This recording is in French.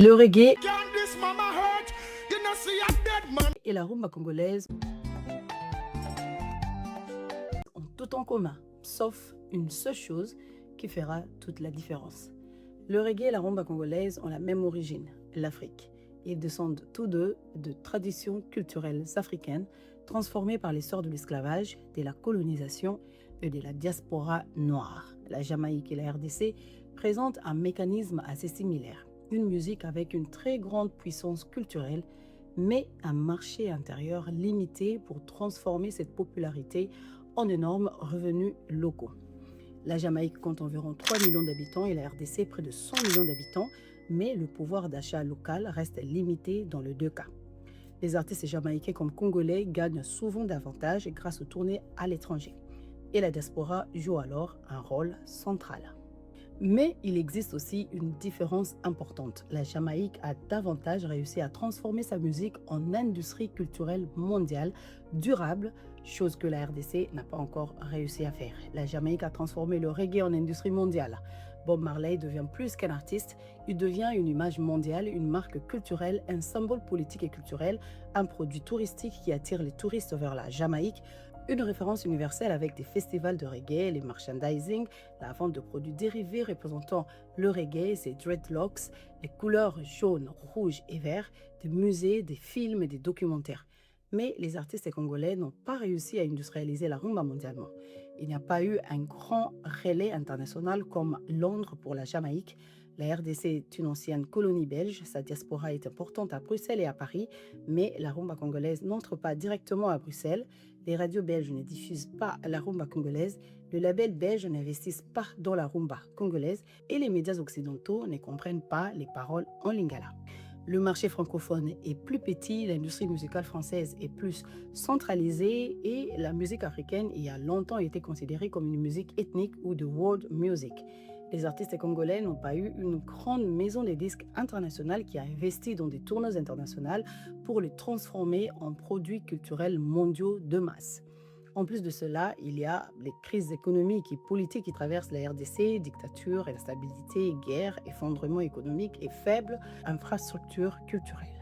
Le reggae et la rumba congolaise ont tout en commun, sauf une seule chose qui fera toute la différence. Le reggae et la rumba congolaise ont la même origine, l'Afrique. Ils descendent tous deux de traditions culturelles africaines transformées par l'essor de l'esclavage, de la colonisation et de la diaspora noire. La Jamaïque et la RDC présentent un mécanisme assez similaire. Une musique avec une très grande puissance culturelle, mais un marché intérieur limité pour transformer cette popularité en énormes revenus locaux. La Jamaïque compte environ 3 millions d'habitants et la RDC près de 100 millions d'habitants, mais le pouvoir d'achat local reste limité dans les deux cas. Les artistes jamaïcains comme congolais gagnent souvent davantage grâce aux tournées à l'étranger. Et la diaspora joue alors un rôle central. Mais il existe aussi une différence importante. La Jamaïque a davantage réussi à transformer sa musique en industrie culturelle mondiale durable, chose que la RDC n'a pas encore réussi à faire. La Jamaïque a transformé le reggae en industrie mondiale. Bob Marley devient plus qu'un artiste, il devient une image mondiale, une marque culturelle, un symbole politique et culturel, un produit touristique qui attire les touristes vers la Jamaïque, une référence universelle avec des festivals de reggae, les merchandising, la vente de produits dérivés représentant le reggae, ses dreadlocks, les couleurs jaune, rouge et vert, des musées, des films et des documentaires. Mais les artistes congolais n'ont pas réussi à industrialiser la rumba mondialement. Il n'y a pas eu un grand relais international comme Londres pour la Jamaïque. La RDC est une ancienne colonie belge, sa diaspora est importante à Bruxelles et à Paris, mais la rumba congolaise n'entre pas directement à Bruxelles. Les radios belges ne diffusent pas la rumba congolaise, le label belge n'investit pas dans la rumba congolaise et les médias occidentaux ne comprennent pas les paroles en lingala. Le marché francophone est plus petit, l'industrie musicale française est plus centralisée et la musique africaine y a longtemps été considérée comme une musique ethnique ou de world music. Les artistes congolais n'ont pas eu une grande maison de disques internationale qui a investi dans des tournées internationales pour les transformer en produits culturels mondiaux de masse. En plus de cela, il y a les crises économiques et politiques qui traversent la RDC, dictature, instabilité, guerre, effondrement économique et faible infrastructure culturelle.